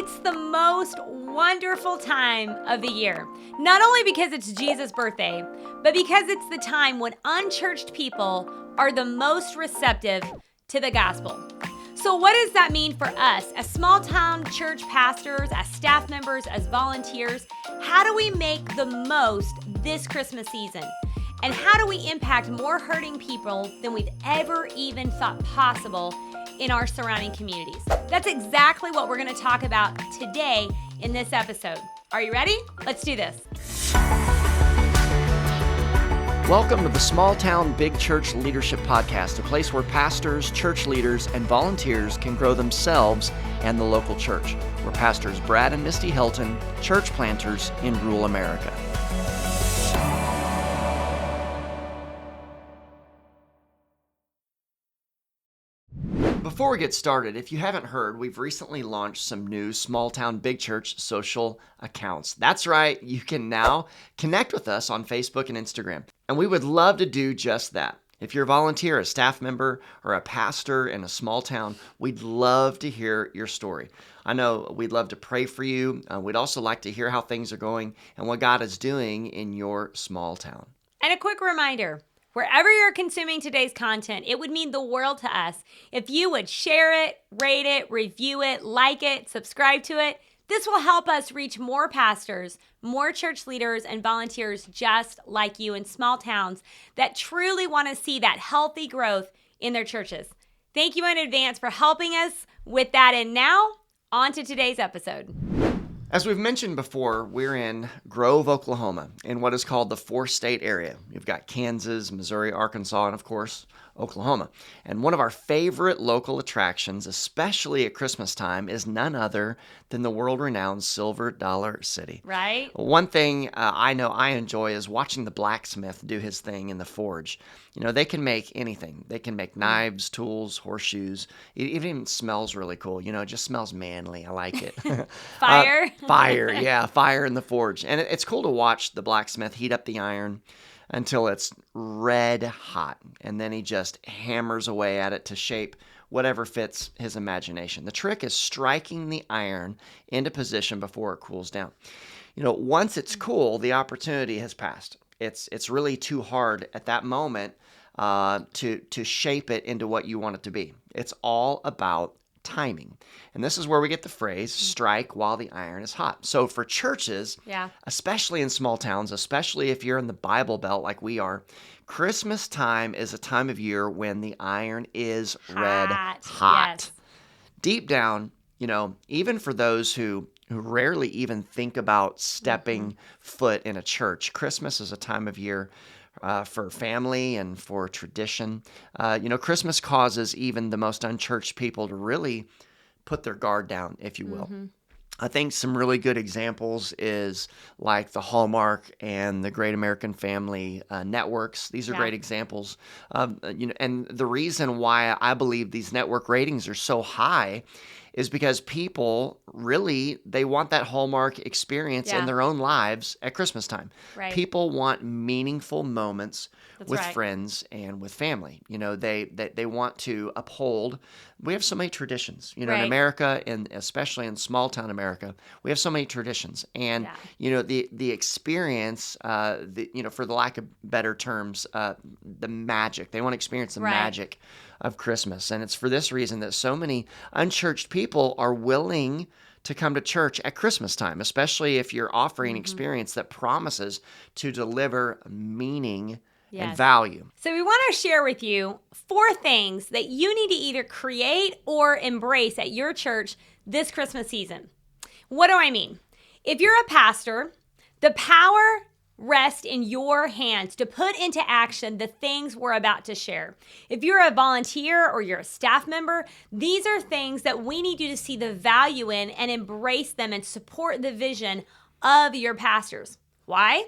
It's the most wonderful time of the year. Not only because it's Jesus' birthday, but because it's the time when unchurched people are the most receptive to the gospel. So what does that mean for us as small town church pastors, as staff members, as volunteers? How do we make the most this Christmas season? And how do we impact more hurting people than we've ever even thought possible in our surrounding communities? That's exactly what we're going to talk about today in this episode. Are you ready? Let's do this. Welcome to the Small Town Big Church Leadership Podcast, a place where pastors, church leaders, and volunteers can grow themselves and the local church. We're pastors Brad and Misty Hilton, church planters in rural America. Before we get started, if you haven't heard, we've recently launched some new Small Town Big Church social accounts. That's right, you can now connect with us on Facebook and Instagram, and we would love to do just that. If you're a volunteer, a staff member, or a pastor in a small town, we'd love to hear your story. I know we'd love to pray for you. We'd also like to hear how things are going and what God is doing in your small town. And a quick reminder, wherever you're consuming today's content, it would mean the world to us if you would share it, rate it, review it, like it, subscribe to it. This will help us reach more pastors, more church leaders, and volunteers just like you in small towns that truly want to see that healthy growth in their churches. Thank you in advance for helping us with that. And now, on to today's episode. As we've mentioned before, we're in Grove, Oklahoma, in what is called the four-state area. You've got Kansas, Missouri, Arkansas, and of course, Oklahoma. And one of our favorite local attractions, especially at Christmas time, is none other than the world-renowned Silver Dollar City. Right? One thing I know I enjoy is watching the blacksmith do his thing in the forge. You know, they can make anything. They can make knives, tools, horseshoes. It even smells really cool. You know, it just smells manly. I like it. Fire? Fire, yeah, fire in the forge. And it's cool to watch the blacksmith heat up the iron until it's red hot. And then he just hammers away at it to shape whatever fits his imagination. The trick is striking the iron into position before it cools down. You know, once it's cool, the opportunity has passed. It's really too hard at that moment to shape it into what you want it to be. It's all about timing. And this is where we get the phrase, strike while the iron is hot. So for churches, especially in small towns, especially if you're in the Bible Belt like we are, Christmas time is a time of year when the iron is red hot. Yes. Deep Deep down, you know, even for those who rarely even think about stepping foot in a church, Christmas is a time of year for family and for tradition. You know, Christmas causes even the most unchurched people to really put their guard down, if you will. I think some really good examples is like the Hallmark and the Great American Family networks. These are great examples. You know, and the reason why I believe these network ratings are so high is because people really, they want that Hallmark experience in their own lives at Christmas time. Right. People want meaningful moments with right. friends and with family. You know, they want to uphold. We have so many traditions, you know, in America, and especially in small town America, we have so many traditions. And, you know, the experience, you know, for the lack of better terms, the magic. They want to experience the magic of Christmas. And it's for this reason that so many unchurched people are willing to come to church at Christmas time, especially if you're offering an experience that promises to deliver meaning and value. So we want to share with you 4 things that you need to either create or embrace at your church this Christmas season. What do I mean? If you're a pastor, the power rests in your hands to put into action the things we're about to share. If you're a volunteer or you're a staff member, these are things that we need you to see the value in and embrace them and support the vision of your pastors. Why?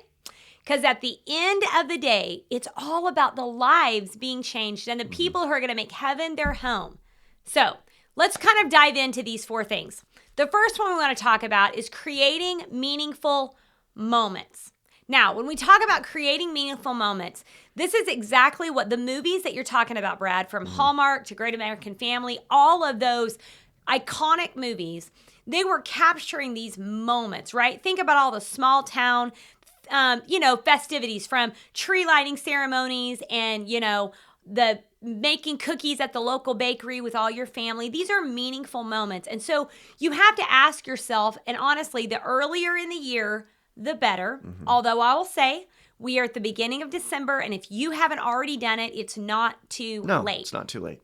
Because at the end of the day, it's all about the lives being changed and the people who are going to make heaven their home. So let's kind of dive into these 4 things. The first one we want to talk about is creating meaningful moments. Now, when we talk about creating meaningful moments, this is exactly what the movies that you're talking about, Brad, from Hallmark to Great American Family, all of those iconic movies, They were capturing these moments, right? Think about all the small town, festivities, from tree lighting ceremonies and, the making cookies at the local bakery with all your family. These are meaningful moments. And so you have to ask yourself, and honestly, the earlier in the year, the better. Although I will say, we are at the beginning of December, and if you haven't already done it, it's not too No, late. it's not too late.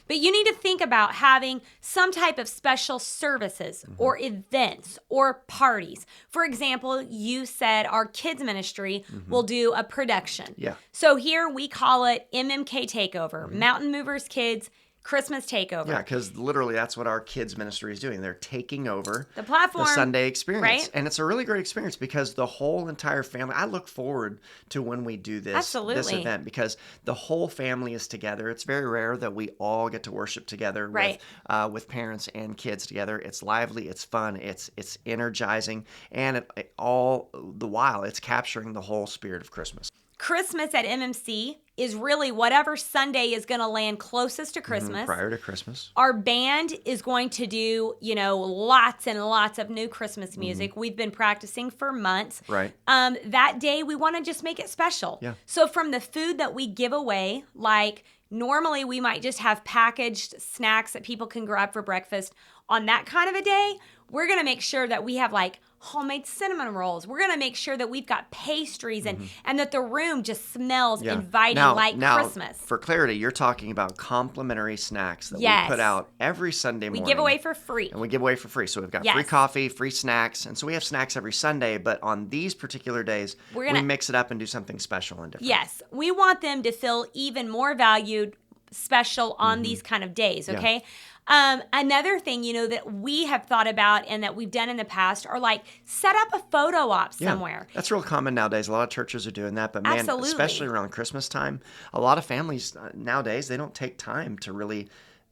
But you need to think about having some type of special services or events or parties. For example, you said our kids ministry will do a production. Yeah. So here we call it MMK Takeover, Mountain Movers Kids Christmas Takeover. Yeah, because literally that's what our kids ministry is doing. They're taking over the platform, the Sunday experience. Right? And it's a really great experience because the whole entire family, I look forward to when we do this event because the whole family is together. It's very rare that we all get to worship together with parents and kids together. It's lively, it's fun, it's energizing, and all the while it's capturing the whole spirit of Christmas. Christmas at MMC is really whatever Sunday is going to land closest to Christmas. Prior to Christmas. Our band is going to do, lots and lots of new Christmas music. We've been practicing for months. Right. That day, we want to just make it special. Yeah. So from the food that we give away, like normally we might just have packaged snacks that people can grab for breakfast. On that kind of a day, we're going to make sure that we have like homemade cinnamon rolls. We're going to make sure that we've got pastries and that the room just smells inviting now, Christmas. For clarity, you're talking about complimentary snacks that we put out every Sunday morning. We give away for free. And we give away for free. So we've got free coffee, free snacks. And so we have snacks every Sunday, but on these particular days, we mix it up and do something special and different. Yes. We want them to feel even more valued, special on these kind of days, okay? Another thing, that we have thought about and that we've done in the past are like set up a photo op somewhere. That's real common nowadays. A lot of churches are doing that, but man, Absolutely. Especially around Christmas time, a lot of families nowadays, they don't take time to really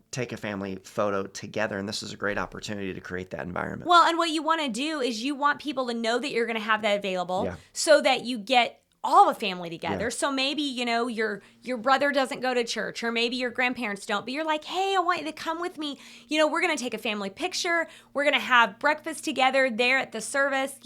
take a family photo together, and this is a great opportunity to create that environment. Well, and what you want to do is you want people to know that you're going to have that available so that you get all the family together. So maybe, your brother doesn't go to church, or maybe your grandparents don't, but you're like, hey, I want you to come with me. We're going to take a family picture. We're going to have breakfast together there at the service,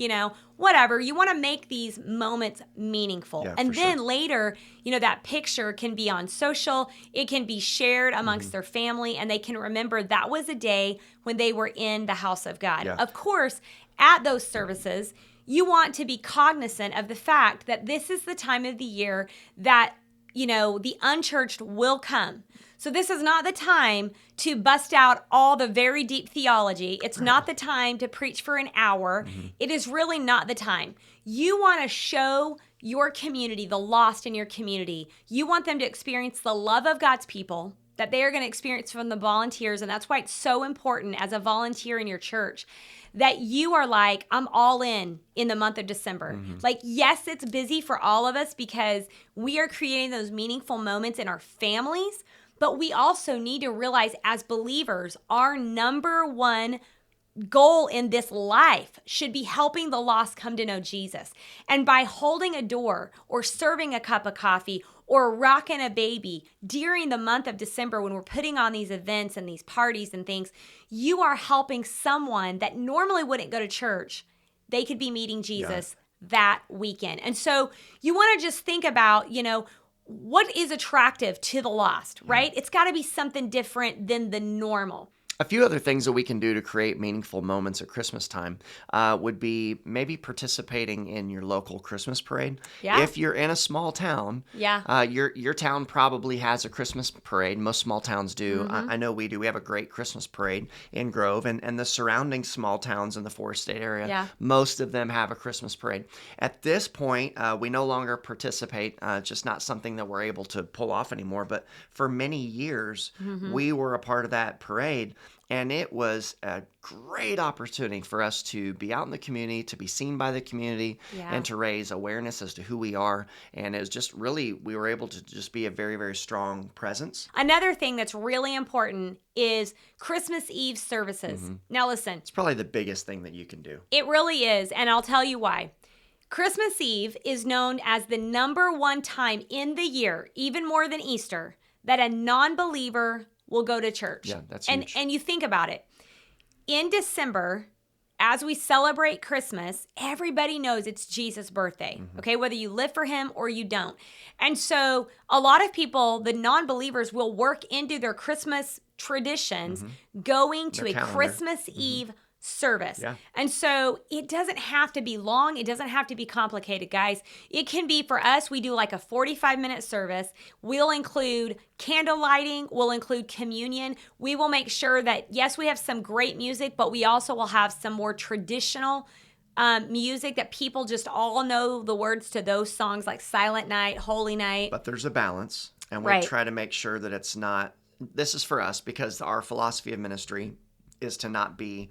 whatever. You want to make these moments meaningful. And then later, that picture can be on social. It can be shared amongst their family, and they can remember that was a day when they were in the house of God. Of course, at those services, you want to be cognizant of the fact that this is the time of the year that, the unchurched will come. So this is not the time to bust out all the very deep theology. It's not the time to preach for an hour. It is really not the time. You want to show your community, the lost in your community. You want them to experience the love of God's people that they are going to experience from the volunteers. And that's why it's so important as a volunteer in your church that you are like, I'm all in the month of December. Like, yes, it's busy for all of us because we are creating those meaningful moments in our families, but we also need to realize as believers, our number one goal in this life should be helping the lost come to know Jesus. And by holding a door or serving a cup of coffee or rocking a baby during the month of December when we're putting on these events and these parties and things, you are helping someone that normally wouldn't go to church. They could be meeting Jesus that weekend. And so you want to just think about, what is attractive to the lost, right? It's got to be something different than the normal. A few other things that we can do to create meaningful moments at Christmas time would be maybe participating in your local Christmas parade. Yeah. If you're in a small town, your town probably has a Christmas parade. Most small towns do. I know we do. We have a great Christmas parade in Grove, and the surrounding small towns in the Forest State area, most of them have a Christmas parade. At this point, we no longer participate. It's just not something that we're able to pull off anymore. But for many years, we were a part of that parade. And it was a great opportunity for us to be out in the community, to be seen by the community, and to raise awareness as to who we are. And it was just really, we were able to just be a very, very strong presence. Another thing that's really important is Christmas Eve services. Now listen. It's probably the biggest thing that you can do. It really is, and I'll tell you why. Christmas Eve is known as the number one time in the year, even more than Easter, that a non-believer will go to church. Yeah, that's huge. And you think about it. in December, as we celebrate Christmas, everybody knows it's Jesus' birthday, okay? Whether you live for him or you don't. And so a lot of people, the non-believers, will work into their Christmas traditions going to Their a calendar. Christmas Eve service. Yeah. And so it doesn't have to be long. It doesn't have to be complicated, guys. It can be, for us, we do like a 45-minute service. We'll include candle lighting. We'll include communion. We will make sure that, yes, we have some great music, but we also will have some more traditional music that people just all know the words to those songs, like Silent Night, Holy Night. But there's a balance, and we Right. try to make sure that it's not, this is for us because our philosophy of ministry is to not be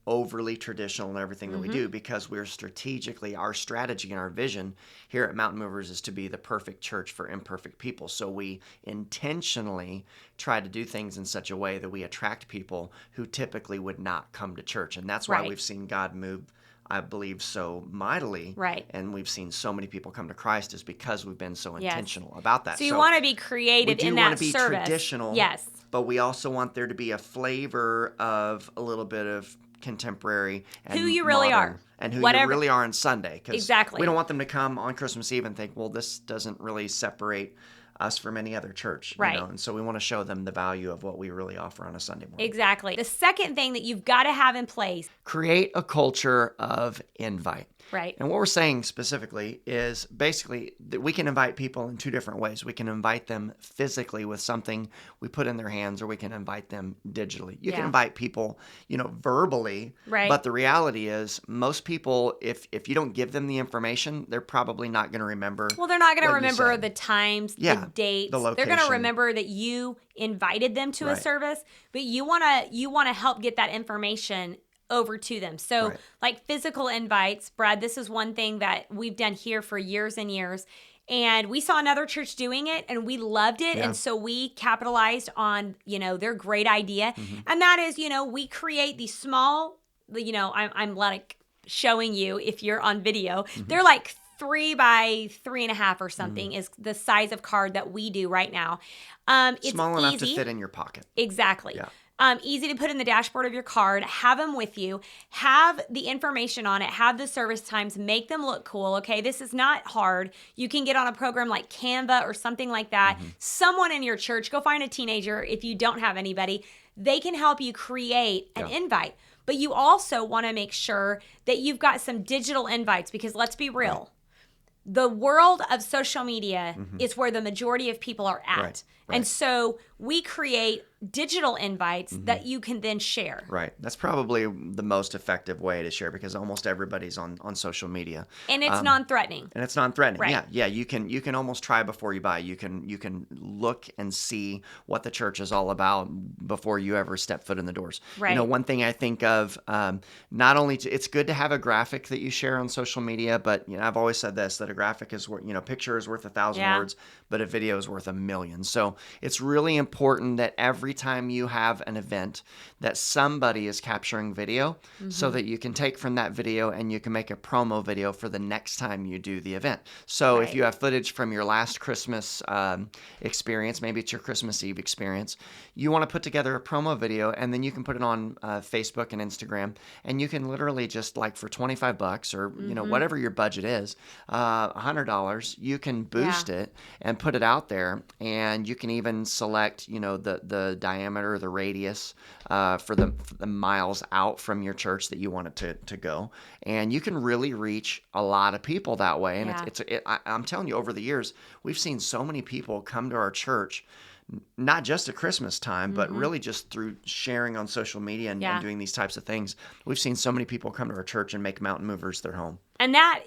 overly traditional in everything that we do, because we're strategically, our strategy and our vision here at Mountain Movers is to be the perfect church for imperfect people. So we intentionally try to do things in such a way that we attract people who typically would not come to church. And that's why Right. we've seen God move, I believe, so mightily. Right. And we've seen so many people come to Christ is because we've been so Yes. intentional about that. So you want to be we creative do in want that to be service. traditional, Yes. but we also want there to be a flavor of a little bit of contemporary and Who you really modern, are. and who Whatever- you really are on Sunday. 'Cause Exactly. we don't want them to come on Christmas Eve and think, well, this doesn't really separate us from any other church. Right. You know? And so we want to show them the value of what we really offer on a Sunday morning. Exactly. The second thing that you've got to have in place. Create a culture of invite. Right. And what we're saying specifically is basically that we can invite people in two different ways. We can invite them physically with something we put in their hands, or we can invite them digitally. You can Yeah. invite people, verbally. Right. But the reality is most people, if you don't give them the information, they're probably not going to remember. Well, they're not going to what you remember said. the times, Yeah, the dates. the They're going to location. remember that you invited them to a Right. service, but you want to help get that information over to them. So Right. like physical invites, Brad, this is one thing that we've done here for years and years. And we saw another church doing it and we loved it. Yeah. And so we capitalized on, their great idea. Mm-hmm. And that is, we create these small, I'm like showing you if you're on video, Mm-hmm. they're like 3 by 3.5 or something is the size of card that we do right now. It's Small enough easy. to fit in your pocket. Exactly. Yeah. Easy to put in the dashboard of your card, have them with you, have the information on it, have the service times, make them look cool. Okay, this is not hard. You can get on a program like Canva or something like that. Someone in your church, go find a teenager if you don't have anybody. They can help you create an invite. But you also want to make sure that you've got some digital invites, because let's be real. Right. The world of social media is where the majority of people are at. Right. And so we create digital invites that you can then share. Right. That's probably the most effective way to share, because almost everybody's on social media. And it's non-threatening. And it's non-threatening. Right. Yeah. You can almost try before you buy. You can look and see what the church is all about before you ever step foot in the doors. Right. One thing I think of, not only it's good to have a graphic that you share on social media, but I've always said this, that a graphic is worth, picture is worth 1,000 Yeah. words, but a video is worth 1,000,000. So it's really important that every time you have an event that somebody is capturing video, so that you can take from that video and you can make a promo video for the next time you do the event. So if Right. you have footage from your last Christmas experience, maybe it's your Christmas Eve experience, you want to put together a promo video, and then you can put it on Facebook and Instagram, and you can literally just, like, for $25 or whatever your budget is, $100, you can boost it and put it out there, and you can even select the diameter, the radius for the miles out from your church that you want it to go, and you can really reach a lot of people that way. And I'm telling you, over the years, we've seen so many people come to our church, not just at Christmas time, but really just through sharing on social media and doing these types of things. We've seen so many people come to our church and make Mountain Movers their home. And that,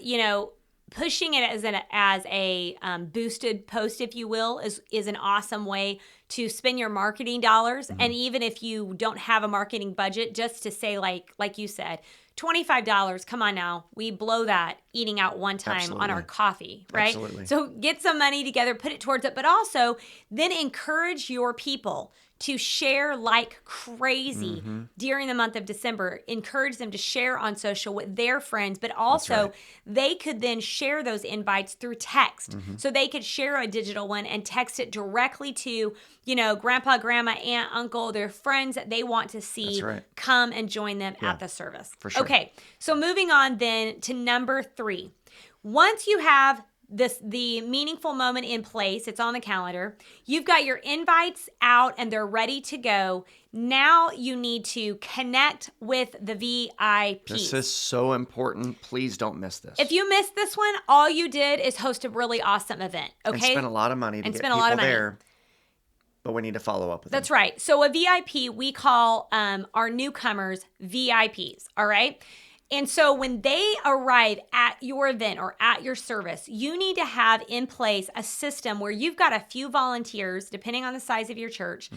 pushing it as a boosted post, if you will, is an awesome way to spend your marketing dollars. And even if you don't have a marketing budget, just to say, like you said, $25, come on now, we blow that eating out one time on our coffee, right? Absolutely. So get some money together, put it towards it, but also then encourage your people to share like crazy during the month of December. Encourage them to share on social with their friends, but also they could then share those invites through text. So they could share a digital one and text it directly to, grandpa, grandma, aunt, uncle, their friends that they want to see come and join them at the service. For sure. Okay, so moving on then to number 3. Once you have the meaningful moment in place, it's on the calendar, you've got your invites out and they're ready to go. Now you need to connect with the VIPs. This is so important. Please don't miss this. If you missed this one, all you did is host a really awesome event, okay? And spend a lot of money to get people there, but we need to follow up with them. That's right. So a VIP, we call our newcomers VIPs, all right? And so when they arrive at your event or at your service, you need to have in place a system where you've got a few volunteers, depending on the size of your church,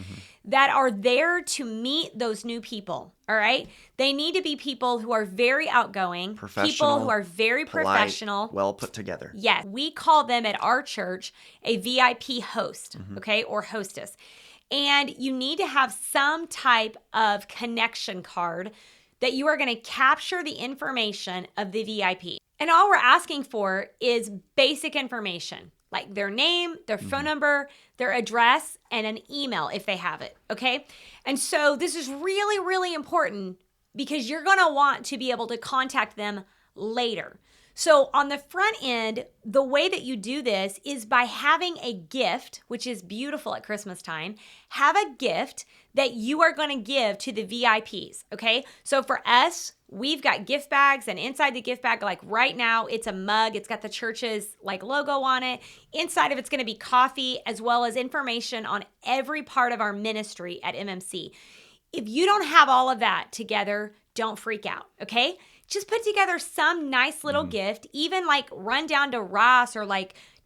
that are there to meet those new people, all right? They need to be people who are very outgoing, people who are very professional. Well put together. Yes. We call them at our church a VIP host, okay, or hostess. And you need to have some type of connection card that you are going to capture the information of the VIP. And all we're asking for is basic information, like their name, their phone number, their address, and an email if they have it, okay? And so this is really, really important because you're going to want to be able to contact them later. So on the front end, the way that you do this is by having a gift, which is beautiful at Christmas time. Have a gift that you are going to give to the VIPs, okay? So for us, we've got gift bags, and inside the gift bag, like right now, it's a mug. It's got the church's logo on it. Inside of it's going to be coffee as well as information on every part of our ministry at MMC. If you don't have all of that together, don't freak out, okay? Just put together some nice little gift, even run down to Ross or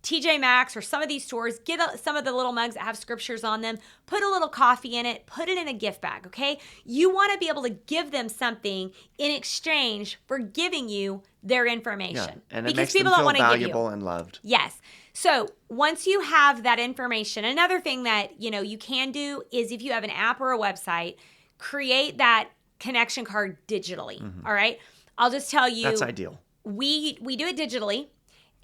TJ Maxx or some of these stores, get some of the little mugs that have scriptures on them, put a little coffee in it, put it in a gift bag, okay? You want to be able to give them something in exchange for giving you their information. Yeah, and it makes them feel valuable and loved. Yes. So once you have that information, another thing that, you can do is if you have an app or a website, create that connection card digitally, all right? I'll just tell you. That's ideal. We do it digitally,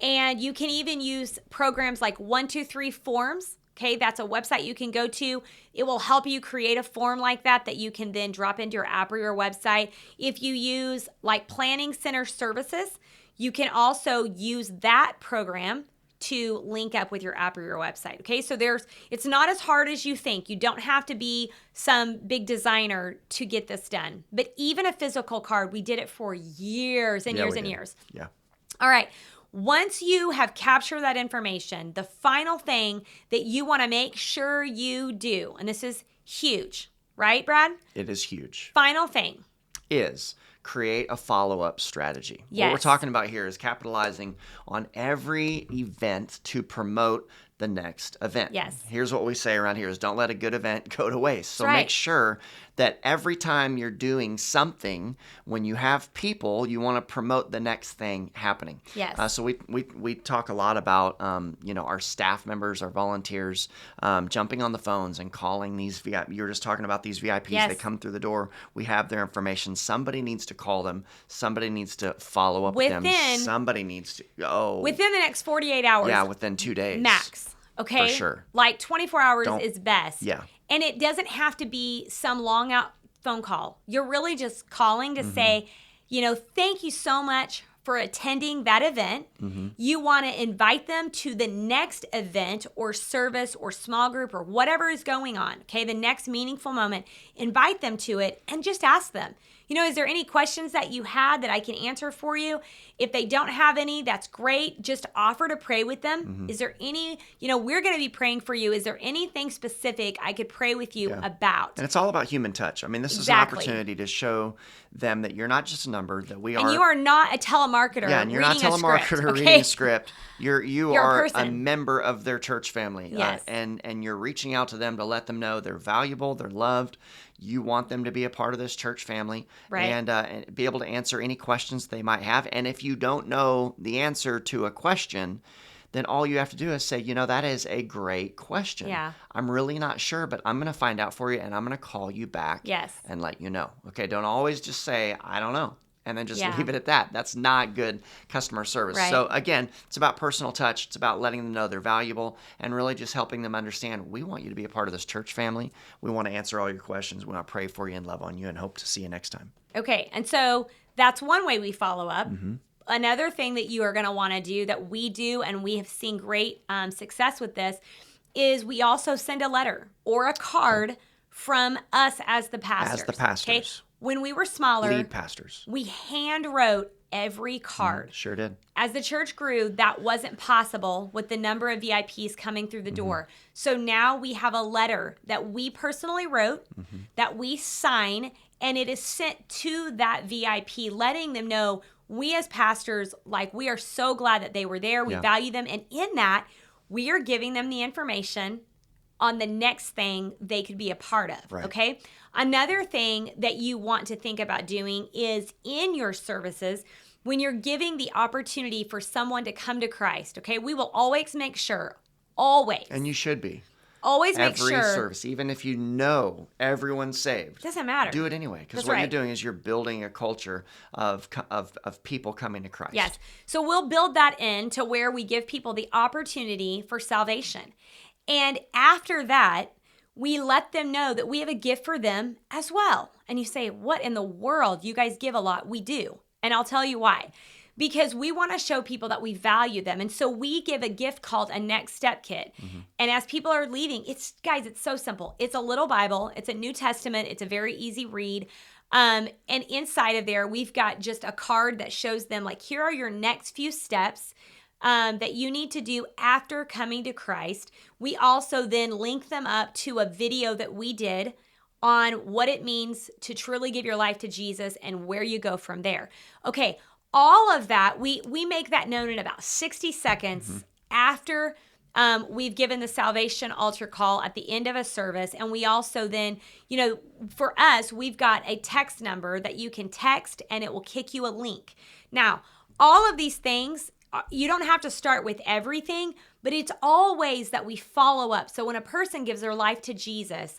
and you can even use programs like 123 Forms. Okay, that's a website you can go to. It will help you create a form like that you can then drop into your app or your website. If you use Planning Center Services, you can also use that program to link up with your app or your website. Okay, so it's not as hard as you think. You don't have to be some big designer to get this done. But even a physical card, we did it for years and years and years. Yeah. All right. Once you have captured that information, the final thing that you want to make sure you do, and this is huge, right, Brad? It is huge. Final thing is create a follow-up strategy. Yes. What we're talking about here is capitalizing on every event to promote the next event. Yes. Here's what we say around here is don't let a good event go to waste. So make sure that every time you're doing something, when you have people, you want to promote the next thing happening. Yes. So we talk a lot about our staff members, our volunteers, jumping on the phones and calling these VIP. You were just talking about these VIPs. Yes. They come through the door. We have their information. Somebody needs to call them. Somebody needs to follow up with them. Somebody needs to go. Within the next 48 hours. Yeah, within 2 days. Max. Okay? For sure. 24 hours is best. Yeah. And it doesn't have to be some long out phone call. You're really just calling to say, thank you so much for attending that event. You want to invite them to the next event or service or small group or whatever is going on. Okay, the next meaningful moment. Invite them to it and just ask them, is there any questions that you had that I can answer for you? If they don't have any, that's great. Just offer to pray with them. Is there any, we're going to be praying for you. Is there anything specific I could pray with you about? And it's all about human touch. I mean, this is an opportunity to show them that you're not just a number, that we are. And you are not a telemarketer. Yeah, and you're not a telemarketer reading a script. You are a member of their church family. Yes. And you're reaching out to them to let them know they're valuable, they're loved. You want them to be a part of this church family, and be able to answer any questions they might have. And if you don't know the answer to a question, then all you have to do is say, that is a great question. Yeah. I'm really not sure, but I'm going to find out for you, and I'm going to call you back Yes. and let you know. Okay, don't always just say, I don't know, and then just Yeah. leave it at that. That's not good customer service. Right. So again, it's about personal touch. It's about letting them know they're valuable and really just helping them understand, we want you to be a part of this church family. We want to answer all your questions. We want to pray for you and love on you and hope to see you next time. Okay, and so that's one way we follow up. Mm-hmm. Another thing that you are going to want to do that we do, and we have seen great success with this, is we also send a letter or a card from us as the pastors. As the pastors. Okay? When we were smaller, Lead pastors. we hand wrote every card. Sure did. As the church grew, that wasn't possible with the number of VIPs coming through the door. So now we have a letter that we personally wrote, that we sign, and it is sent to that VIP, letting them know we as pastors, we are so glad that they were there. We value them. And in that, we are giving them the information on the next thing they could be a part of. Right. Okay. Another thing that you want to think about doing is in your services, when you're giving the opportunity for someone to come to Christ, okay, we will always make sure, always. And you should be. Always make sure. Every service, even if you know everyone's saved. Doesn't matter. Do it anyway. Because That's what right. you're doing is you're building a culture of people coming to Christ. Yes. So we'll build that in to where we give people the opportunity for salvation. And after that, we let them know that we have a gift for them as well. And you say, what in the world? You guys give a lot. We do. And I'll tell you why. Because we want to show people that we value them. And so we give a gift called a Next Step Kit. And as people are leaving, it's so simple. It's a little Bible. It's a New Testament. It's a very easy read. And inside of there, we've got just a card that shows them, here are your next few steps that you need to do after coming to Christ. We also then link them up to a video that we did on what it means to truly give your life to Jesus and where you go from there. Okay, all of that, we make that known in about 60 seconds after we've given the salvation altar call at the end of a service. And we also then, for us, we've got a text number that you can text and it will kick you a link. Now, all of these things, you don't have to start with everything, but it's all ways that we follow up. So when a person gives their life to Jesus,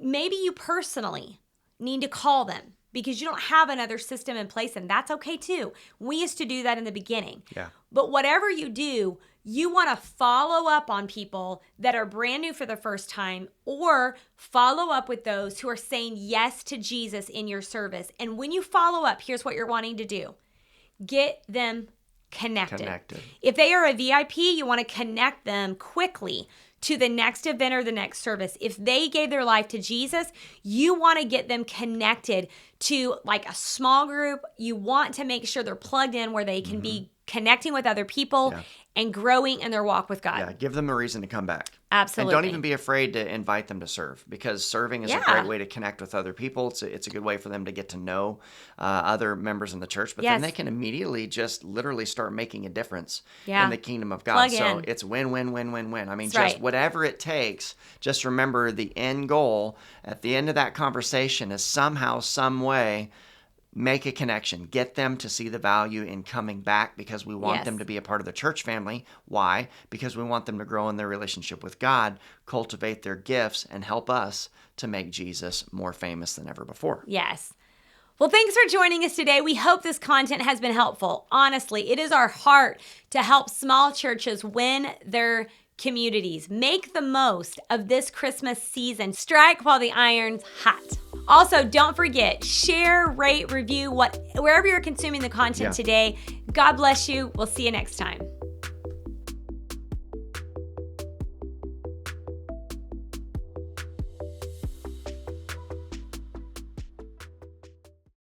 maybe you personally need to call them because you don't have another system in place, and that's okay too. We used to do that in the beginning. Yeah. But whatever you do, you want to follow up on people that are brand new for the first time, or follow up with those who are saying yes to Jesus in your service. And when you follow up, here's what you're wanting to do. Get them connected. If they are a VIP, you want to connect them quickly to the next event or the next service. If they gave their life to Jesus, you want to get them connected to a small group. You want to make sure they're plugged in where they can be connecting with other people and growing in their walk with God. Yeah, give them a reason to come back. Absolutely. And don't even be afraid to invite them to serve, because serving is a great way to connect with other people. It's a good way for them to get to know other members in the church, but then they can immediately just literally start making a difference in the kingdom of God. So it's win, win, win, win, win. I mean, just whatever it takes, just remember the end goal at the end of that conversation is somehow, some way, make a connection. Get them to see the value in coming back, because we want them to be a part of the church family. Why? Because we want them to grow in their relationship with God, cultivate their gifts, and help us to make Jesus more famous than ever before. Yes. Well, thanks for joining us today. We hope this content has been helpful. Honestly, it is our heart to help small churches win their communities. Make the most of this Christmas season. Strike while the iron's hot. Also, don't forget, share, rate, review, wherever you're consuming the content today. God bless you. We'll see you next time.